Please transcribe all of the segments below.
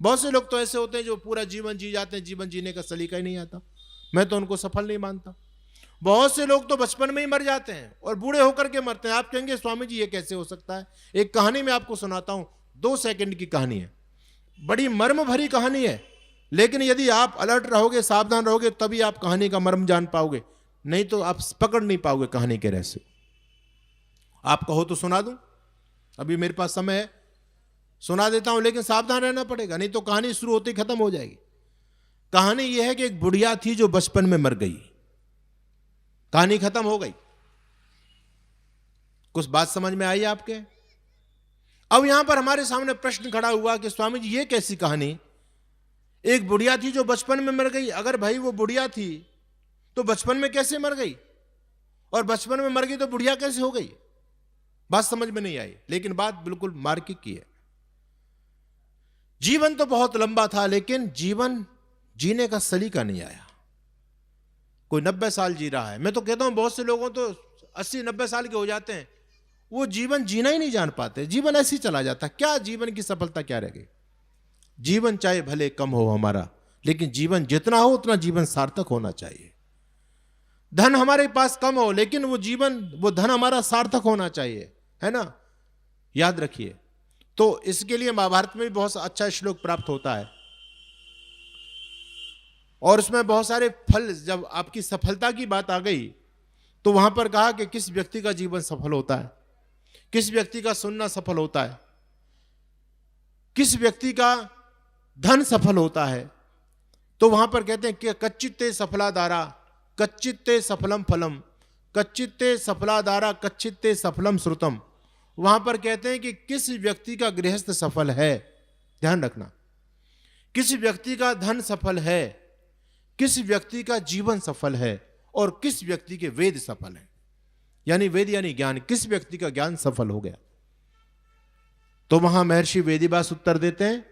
बहुत से लोग तो ऐसे होते हैं जो पूरा जीवन जी जाते हैं, जीवन जीने का सलीका ही नहीं आता। मैं तो उनको सफल नहीं मानता। बहुत से लोग तो बचपन में ही मर जाते हैं और बूढ़े होकर के मरते हैं। आप कहेंगे स्वामी जी ये कैसे हो सकता है? एक कहानी मैं आपको सुनाता हूं, 2 सेकंड की कहानी है, बड़ी मर्म भरी कहानी है, लेकिन यदि आप अलर्ट रहोगे, सावधान रहोगे, तभी आप कहानी का मर्म जान पाओगे, नहीं तो आप पकड़ नहीं पाओगे कहानी के रहस्य। आप कहो तो सुना दूं? अभी मेरे पास समय है, सुना देता हूं, लेकिन सावधान रहना पड़ेगा, नहीं तो कहानी शुरू होती खत्म हो जाएगी। कहानी यह है कि एक बुढ़िया थी जो बचपन में मर गई। कहानी खत्म हो गई। कुछ बात समझ में आई आपके? अब यहां पर हमारे सामने प्रश्न खड़ा हुआ कि स्वामी जी ये कैसी कहानी? एक बुढ़िया थी जो बचपन में मर गई। अगर भाई वो बुढ़िया थी तो बचपन में कैसे मर गई, और बचपन में मर गई तो बुढ़िया कैसे हो गई? बात समझ में नहीं आई, लेकिन बात बिल्कुल मार्किक की है। जीवन तो बहुत लंबा था, लेकिन जीवन जीने का सलीका नहीं आया। कोई 90 साल जी रहा है, मैं तो कहता हूं बहुत से लोगों तो 80-90 साल के हो जाते हैं, वो जीवन जीना ही नहीं जान पाते, जीवन ऐसे ही चला जाता। क्या जीवन की सफलता क्या रह गई? जीवन चाहे भले कम हो हमारा, लेकिन जीवन जितना हो उतना जीवन सार्थक होना चाहिए। धन हमारे पास कम हो, लेकिन वो धन हमारा सार्थक होना चाहिए, है ना? याद रखिए। तो इसके लिए महाभारत में भी बहुत अच्छा श्लोक प्राप्त होता है, और उसमें बहुत सारे फल। जब आपकी सफलता की बात आ गई तो वहां पर कहा कि किस व्यक्ति का जीवन सफल होता है, किस व्यक्ति का सुनना सफल होता है, किस व्यक्ति का धन सफल होता है। तो वहां पर कहते हैं कि कच्चित्ते सफलादारा कच्चित्ते सफलम फलम, कच्चित्ते सफलादारा कच्चित्ते सफलम श्रुतम। वहां पर कहते हैं कि किस व्यक्ति का गृहस्थ सफल है, ध्यान रखना, किस व्यक्ति का धन सफल है, किस व्यक्ति का जीवन सफल है, और किस व्यक्ति के वेद सफल है। यानी वेद यानी ज्ञान, किस व्यक्ति का ज्ञान सफल हो गया। तो वहां महर्षि वेदव्यास उत्तर देते हैं,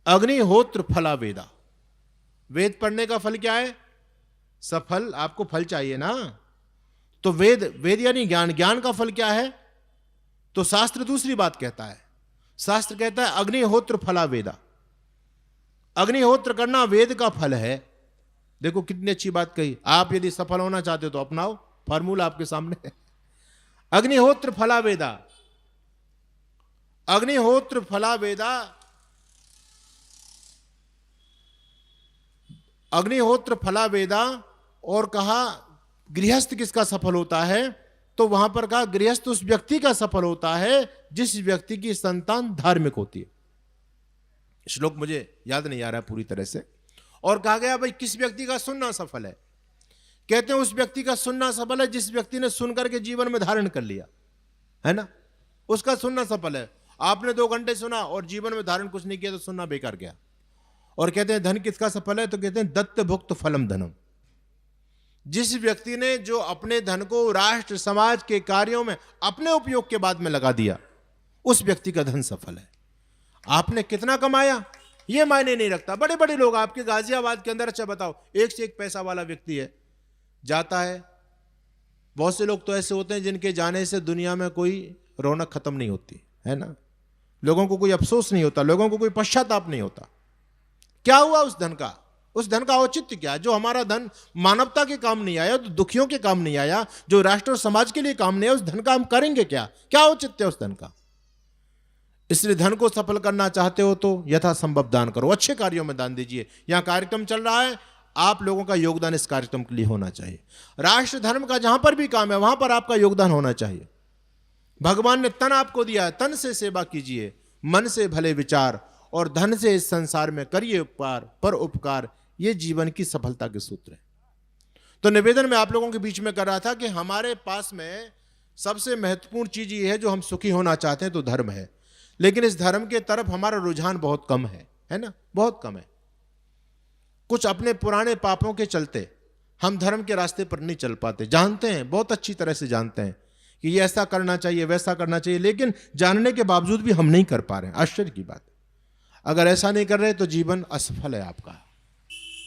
अग्निहोत्र फला वेदा। वेद पढ़ने का फल क्या है? सफल, आपको फल चाहिए ना, तो वेद यानी ज्ञान, ज्ञान का फल क्या है? तो शास्त्र दूसरी बात कहता है। शास्त्र कहता है अग्निहोत्र फला वेदा, अग्निहोत्र करना वेद का फल है। देखो कितनी अच्छी बात कही। आप यदि सफल होना चाहते हो तो अपनाओ, फार्मूला आपके सामने है। अग्निहोत्र फला वेदा, अग्निहोत्र फला वेदा, अग्निहोत्र फला वेदा। और कहा गृहस्थ किसका सफल होता है? तो वहां पर कहा गृहस्थ उस व्यक्ति का सफल होता है जिस व्यक्ति की संतान धार्मिक होती है। श्लोक मुझे याद नहीं आ रहा है पूरी तरह से। और कहा गया भाई किस व्यक्ति का सुनना सफल है? कहते हैं उस व्यक्ति का सुनना सफल है जिस व्यक्ति ने सुनकर के जीवन में धारण कर लिया, है ना, उसका सुनना सफल है। आपने 2 घंटे सुना और जीवन में धारण कुछ नहीं किया तो सुनना बेकार गया। और कहते हैं धन किसका सफल है? तो कहते हैं दत्त भुक्त फलम धनम। जिस व्यक्ति ने जो अपने धन को राष्ट्र समाज के कार्यों में अपने उपयोग के बाद में लगा दिया, उस व्यक्ति का धन सफल है। आपने कितना कमाया ये मायने नहीं रखता। बड़े बड़े लोग आपके गाजियाबाद के अंदर, अच्छा बताओ, एक से एक पैसा वाला व्यक्ति है, जाता है। बहुत से लोग तो ऐसे होते हैं जिनके जाने से दुनिया में कोई रौनक खत्म नहीं होती, है ना, लोगों को कोई अफसोस नहीं होता, लोगों को कोई पश्चाताप नहीं होता। क्या हुआ उस धन का? उस धन का औचित्य क्या? जो हमारा धन मानवता के काम नहीं आया, तो दुखियों के काम नहीं आया, जो राष्ट्र और समाज के लिए काम नहीं आया, उस धन का हम करेंगे क्या? क्या औचित्य है उस धन का? इसलिए धन को सफल करना चाहते हो तो यथासंभव दान करो, अच्छे कार्यों में दान दीजिए। यहां कार्यक्रम चल रहा है, आप लोगों का योगदान इस कार्यक्रम के लिए होना चाहिए। राष्ट्र धर्म का जहां पर भी काम है वहां पर आपका योगदान होना चाहिए। भगवान ने तन आपको दिया है, तन से सेवा कीजिए, मन से भले विचार, और धन से इस संसार में करिए उपकार, पर उपकार। ये जीवन की सफलता के सूत्र है। तो निवेदन मैं आप लोगों के बीच में कर रहा था कि हमारे पास में सबसे महत्वपूर्ण चीज ये है, जो हम सुखी होना चाहते हैं तो धर्म है, लेकिन इस धर्म के तरफ हमारा रुझान बहुत कम है ना, बहुत कम है। कुछ अपने पुराने पापों के चलते हम धर्म के रास्ते पर नहीं चल पाते। जानते हैं, बहुत अच्छी तरह से जानते हैं कि ये ऐसा करना चाहिए, वैसा करना चाहिए, लेकिन जानने के बावजूद भी हम नहीं कर पा रहे हैं। आश्चर्य की बात। अगर ऐसा नहीं कर रहे तो जीवन असफल है आपका।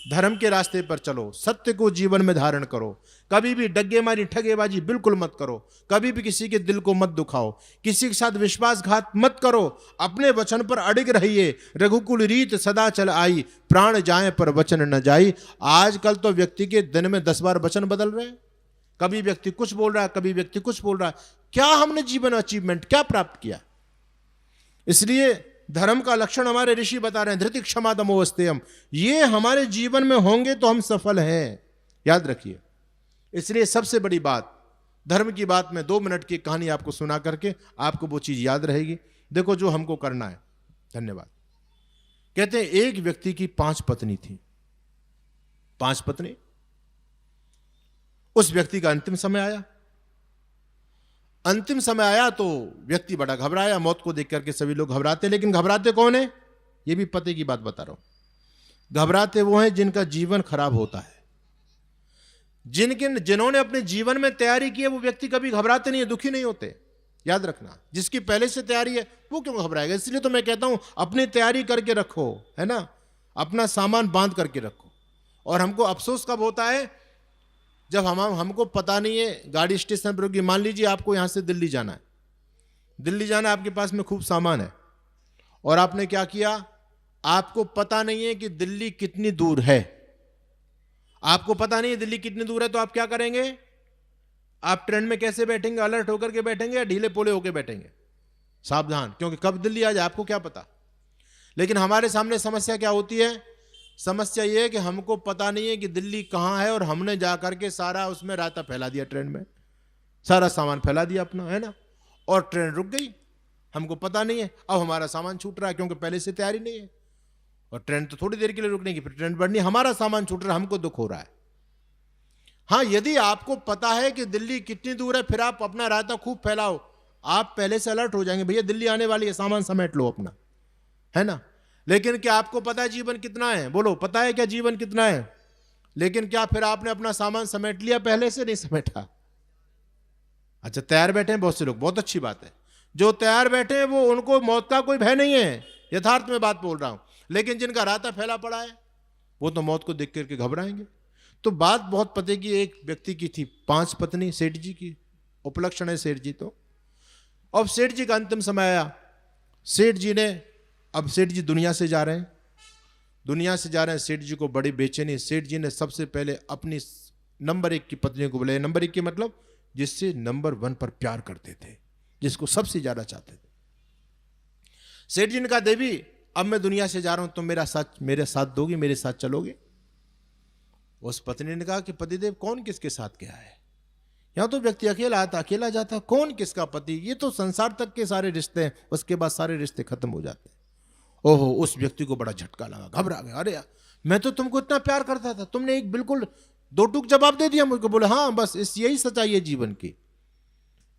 धर्म के रास्ते पर चलो, सत्य को जीवन में धारण करो, कभी भी डग्गेमारी ठगेबाजी बिल्कुल मत करो, कभी भी किसी के दिल को मत दुखाओ, किसी के साथ विश्वासघात मत करो, अपने वचन पर अड़िग रहिए। रघुकुल रीत सदा चल आई, प्राण जाए पर वचन न जाई। आजकल तो व्यक्ति के दिन में 10 बार वचन बदल रहे हैं, कभी व्यक्ति कुछ बोल रहा है, कभी व्यक्ति कुछ बोल रहा है। क्या हमने जीवन अचीवमेंट क्या प्राप्त किया? इसलिए धर्म का लक्षण हमारे ऋषि बता रहे हैं, धृति क्षमा दमोस्तेयम। ये हमारे जीवन में होंगे तो हम सफल हैं, याद रखिए। इसलिए सबसे बड़ी बात, धर्म की बात में 2 मिनट की कहानी आपको सुना करके आपको वो चीज याद रहेगी। देखो जो हमको करना है। धन्यवाद। कहते हैं एक व्यक्ति की 5 पत्नी थी, 5 पत्नी। उस व्यक्ति का अंतिम समय आया। अंतिम समय आया तो व्यक्ति बड़ा घबराया। मौत को देख करके सभी लोग घबराते, लेकिन घबराते कौन है? ये भी पते की बात बता रहा हूं। घबराते वो हैं जिनका जीवन खराब होता है। जिन्होंने अपने जीवन में तैयारी की है वो व्यक्ति कभी घबराते नहीं है, दुखी नहीं होते। याद रखना, जिसकी पहले से तैयारी है वो क्यों घबराएगा? इसलिए तो मैं कहता हूं अपनी तैयारी करके रखो, है ना, अपना सामान बांध करके रखो। और हमको अफसोस कब होता है? जब हमको पता नहीं है गाड़ी स्टेशन पर होगी। मान लीजिए आपको यहां से दिल्ली जाना है, दिल्ली जाना, आपके पास में खूब सामान है और आपने क्या किया, आपको पता नहीं है कि दिल्ली कितनी दूर है। आपको पता नहीं है दिल्ली कितनी दूर है, तो आप क्या करेंगे? आप ट्रेन में कैसे बैठेंगे? अलर्ट होकर के बैठेंगे या ढीले पोले होकर बैठेंगे? सावधान, क्योंकि कब दिल्ली आ जाए आपको क्या पता। लेकिन हमारे सामने समस्या क्या होती है? समस्या यह है कि हमको पता नहीं है कि दिल्ली कहां है और हमने जाकर के सारा उसमें रायता फैला दिया, ट्रेन में सारा सामान फैला दिया अपना, है ना, और ट्रेन रुक गई। हमको पता नहीं है, अब हमारा सामान छूट रहा है क्योंकि पहले से तैयारी नहीं है। और ट्रेन तो थोड़ी देर के लिए रुकने की, फिर ट्रेन बढ़नी, हमारा सामान छूट रहा है, हमको दुख हो रहा है। हाँ, यदि आपको पता है कि दिल्ली कितनी दूर है, फिर आप अपना रायता खूब फैलाओ, आप पहले से अलर्ट हो जाएंगे, भैया दिल्ली आने वाली है, सामान समेट लो अपना, है ना। लेकिन क्या आपको पता है जीवन कितना है? बोलो, पता है क्या जीवन कितना है? लेकिन क्या फिर आपने अपना सामान समेट लिया? पहले से नहीं समेटा। अच्छा, तैयार बैठे हैं बहुत से लोग, बहुत अच्छी बात है। जो तैयार बैठे हैं वो, उनको मौत का कोई भय नहीं है, यथार्थ में बात बोल रहा हूं। लेकिन जिनका रायता फैला पड़ा है वो तो मौत को देख करके घबराएंगे। तो बात बहुत पते की, एक व्यक्ति की थी 5 पत्नी, सेठ जी की, उपलक्षण है सेठ जी। तो अब सेठ जी का अंतिम समय आया। सेठ जी ने, अब सेठ जी दुनिया से जा रहे हैं, दुनिया से जा रहे हैं, सेठ जी को बड़ी बेचैनी। सेठ जी ने सबसे पहले अपनी नंबर 1 की पत्नी को बुलाया। नंबर 1 की मतलब जिससे नंबर 1 पर प्यार करते थे, जिसको सबसे ज्यादा चाहते थे। सेठ जी ने कहा, देवी अब मैं दुनिया से जा रहा हूं, तुम मेरे साथ दोगी, मेरे साथ चलोगे? उस पत्नी ने कहा कि पतिदेव कौन किसके साथ गया है? यहां तो व्यक्ति अकेला आता अकेला जाता, कौन किसका पति? ये तो संसार तक के सारे रिश्ते हैं, उसके बाद सारे रिश्ते खत्म हो जाते हैं। ओहो, उस व्यक्ति को बड़ा झटका लगा, घबरा गया। अरे यार, मैं तो तुमको इतना प्यार करता था, तुमने एक बिल्कुल 2 टूक जवाब दे दिया मुझको। बोले हाँ, बस यही सच्चाई है जीवन की।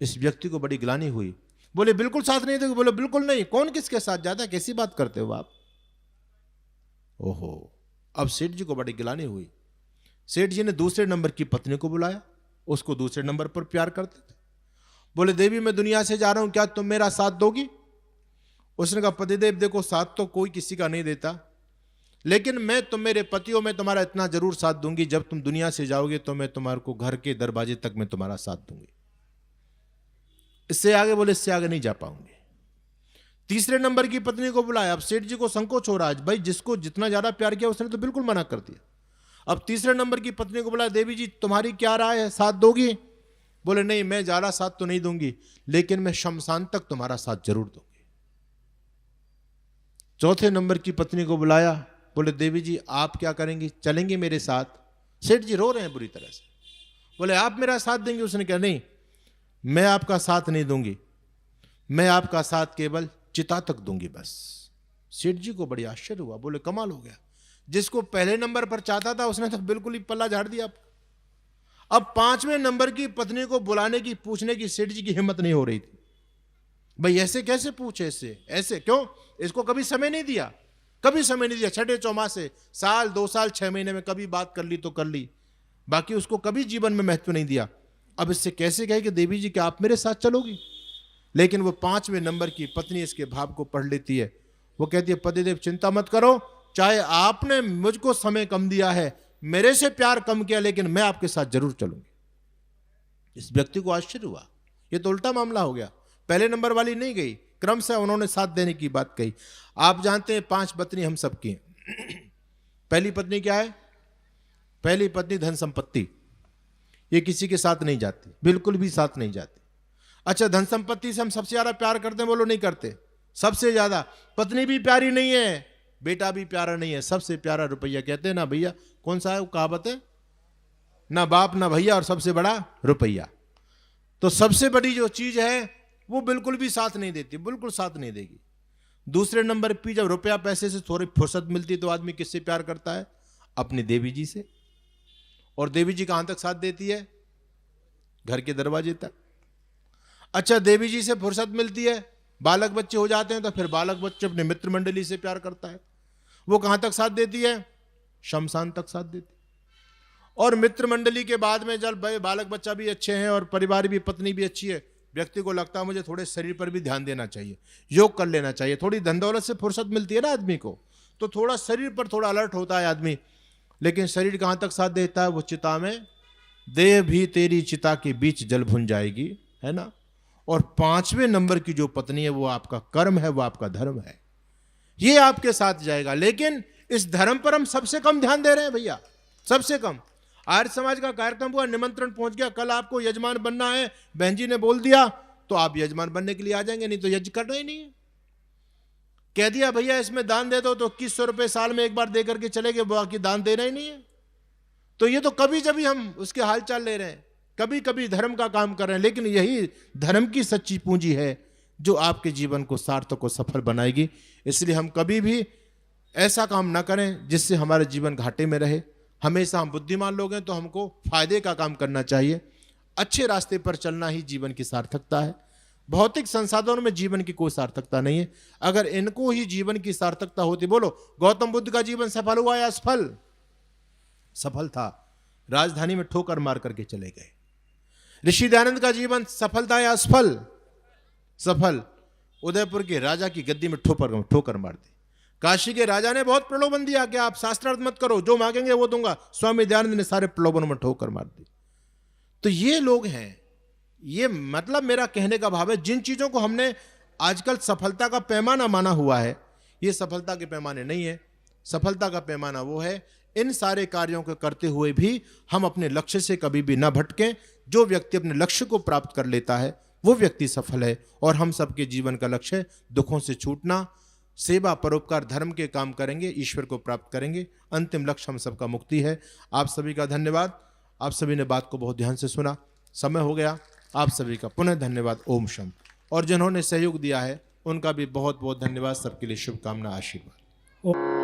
इस व्यक्ति को बड़ी ग्लानि हुई। बोले बिल्कुल साथ नहीं दोगे? बोले बिल्कुल नहीं। कौन किसके साथ जाता है? कैसी बात करते हो आप? ओहो, अब सेठ जी को बड़ी ग्लानि हुई। सेठ जी ने दूसरे नंबर की पत्नी को बुलाया, उसको दूसरे नंबर पर प्यार करते थे। बोले देवी मैं दुनिया से जा रहा हूं, क्या तुम मेरा साथ दोगी? उसने कहा, पतिदेव देखो, साथ तो कोई किसी का नहीं देता, लेकिन मैं तुम मेरे पति हो, मैं तुम्हारा इतना जरूर साथ दूंगी, जब तुम दुनिया से जाओगे तो मैं तुम्हारे को घर के दरवाजे तक मैं तुम्हारा साथ दूंगी। इससे आगे? बोले इससे आगे नहीं जा पाऊंगे। तीसरे नंबर की पत्नी को बुलाया। अब सेठ जी को संकोच हो रहा है, भाई जिसको जितना ज्यादा प्यार किया उसने तो बिल्कुल मना कर दिया। अब तीसरे नंबर की पत्नी को बुलाया, देवी जी तुम्हारी क्या राय है, साथ दोगी? बोले नहीं, मैं ज्यादा साथ तो नहीं दूंगी, लेकिन मैं शमशान तक तुम्हारा साथ जरूर दूंगी। चौथे नंबर की पत्नी को बुलाया। बोले देवी जी आप क्या करेंगी, चलेंगे मेरे साथ? सेठ जी रो रहे हैं बुरी तरह से। बोले आप मेरा साथ देंगे? उसने कहा नहीं, मैं आपका साथ नहीं दूंगी, मैं आपका साथ केवल चिता तक दूंगी बस। सेठ जी को बड़ी आश्चर्य हुआ। बोले कमाल हो गया, जिसको पहले नंबर पर चाहता था उसने तो बिल्कुल ही पल्ला झाड़ दिया। अब 5वें नंबर की पत्नी को बुलाने की, पूछने की सेठ जी की हिम्मत नहीं हो रही थी। भाई ऐसे कैसे पूछे, इससे ऐसे क्यों? इसको कभी समय नहीं दिया, कभी समय नहीं दिया। छठे चौमासे, साल 2 साल 6 महीने में कभी बात कर ली तो कर ली, बाकी उसको कभी जीवन में महत्व नहीं दिया। अब इससे कैसे कहे कि देवी जी क्या आप मेरे साथ चलोगी? लेकिन वो 5वें नंबर की पत्नी इसके भाव को पढ़ लेती है। वो कहती है पतिदेव चिंता मत करो, चाहे आपने मुझको समय कम दिया है, मेरे से प्यार कम किया, लेकिन मैं आपके साथ जरूर चलूंगी। इस व्यक्ति को आश्चर्य हुआ, ये तो उल्टा मामला हो गया। पहले नंबर वाली नहीं गई, क्रमशः उन्होंने साथ देने की बात कही। आप जानते हैं 5 पत्नी हम सबकी हैं। पहली पत्नी क्या है? पहली पत्नी धन संपत्ति। ये किसी के साथ नहीं जाती, बिल्कुल भी साथ नहीं जाती। अच्छा, धन संपत्ति से हम सबसे ज्यादा प्यार करते हैं, बोलो नहीं करते? सबसे ज्यादा। पत्नी भी प्यारी नहीं है, बेटा भी प्यारा नहीं है, सबसे प्यारा रुपया। कहते हैं ना भैया, कौन सा है वो कहावत है, ना बाप ना भैया और सबसे बड़ा रुपया। तो सबसे बड़ी जो चीज है वो बिल्कुल भी साथ नहीं देती, बिल्कुल साथ नहीं देगी। दूसरे नंबर पे जब रुपया पैसे से थोड़ी फुर्सत मिलती तो आदमी किससे प्यार करता है? अपनी देवी जी से। और देवी जी कहां तक साथ देती है? घर के दरवाजे तक। अच्छा, देवी जी से फुर्सत मिलती है, बालक बच्चे हो जाते हैं, तो फिर बालक बच्चे अपने मित्र मंडली से प्यार करता है। वो कहां तक साथ देती है? शमशान तक साथ देती है। और मित्र मंडली के बाद में जब बालक बच्चा भी अच्छे हैं और परिवार भी, पत्नी भी अच्छी है, व्यक्ति को लगता है मुझे थोड़े शरीर पर भी ध्यान देना चाहिए, योग कर लेना चाहिए। थोड़ी धन दौलत से फुर्सत मिलती है ना आदमी को, तो थोड़ा शरीर पर थोड़ा अलर्ट होता है आदमी। लेकिन शरीर कहां तक साथ देता है? वो चिता में, देह भी तेरी चिता के बीच जल भुन जाएगी, है ना। और 5वें नंबर की जो पत्नी है वो आपका कर्म है, वो आपका धर्म है, ये आपके साथ जाएगा। लेकिन इस धर्म पर हम सबसे कम ध्यान दे रहे हैं भैया, सबसे कम। आर्य समाज का कार्यक्रम हुआ, निमंत्रण पहुंच गया, कल आपको यजमान बनना है, बहन जी ने बोल दिया, तो आप यजमान बनने के लिए आ जाएंगे, नहीं तो यज्ञ करना ही नहीं है। कह दिया भैया इसमें दान दे दो, तो 2100 रुपए साल में एक बार दे करके चले गए, बाकी दान देना ही नहीं है। तो ये तो कभी कभी हम उसके हालचाल ले रहे हैं, कभी कभी धर्म का काम कर रहे हैं, लेकिन यही धर्म की सच्ची पूंजी है जो आपके जीवन को सार्थक और सफल बनाएगी। इसलिए हम कभी भी ऐसा काम ना करें जिससे हमारे जीवन घाटे में रहे। हमेशा हम बुद्धिमान लोग हैं तो हमको फायदे का काम करना चाहिए। अच्छे रास्ते पर चलना ही जीवन की सार्थकता है। भौतिक संसाधनों में जीवन की कोई सार्थकता नहीं है। अगर इनको ही जीवन की सार्थकता होती, बोलो गौतम बुद्ध का जीवन सफल हुआ या असफल? सफल था, राजधानी में ठोकर मार करके चले गए। ऋषि दयानंद का जीवन सफल था या असफल? सफल। उदयपुर के राजा की गद्दी में ठोकर मार दी। काशी के राजा ने बहुत प्रलोभन दिया कि आप शास्त्रार्थ मत करो, जो मांगेंगे वो दूंगा। स्वामी दयानंद ने सारे प्रलोभनों में ठोकर मार दी। तो ये लोग हैं, ये मतलब मेरा कहने का भाव है, जिन चीजों को हमने आजकल सफलता का पैमाना माना हुआ है, ये सफलता के पैमाने नहीं है। सफलता का पैमाना वो है, इन सारे कार्यों को करते हुए भी हम अपने लक्ष्य से कभी भी ना भटकें। जो व्यक्ति अपने लक्ष्य को प्राप्त कर लेता है वो व्यक्ति सफल है। और हम सबके जीवन का लक्ष्य दुखों से छूटना, सेवा, परोपकार, धर्म के काम करेंगे, ईश्वर को प्राप्त करेंगे। अंतिम लक्ष्य हम सबका मुक्ति है। आप सभी का धन्यवाद। आप सभी ने बात को बहुत ध्यान से सुना। समय हो गया, आप सभी का पुनः धन्यवाद। ओम शम। और जिन्होंने सहयोग दिया है उनका भी बहुत बहुत धन्यवाद। सबके लिए शुभकामना, आशीर्वाद।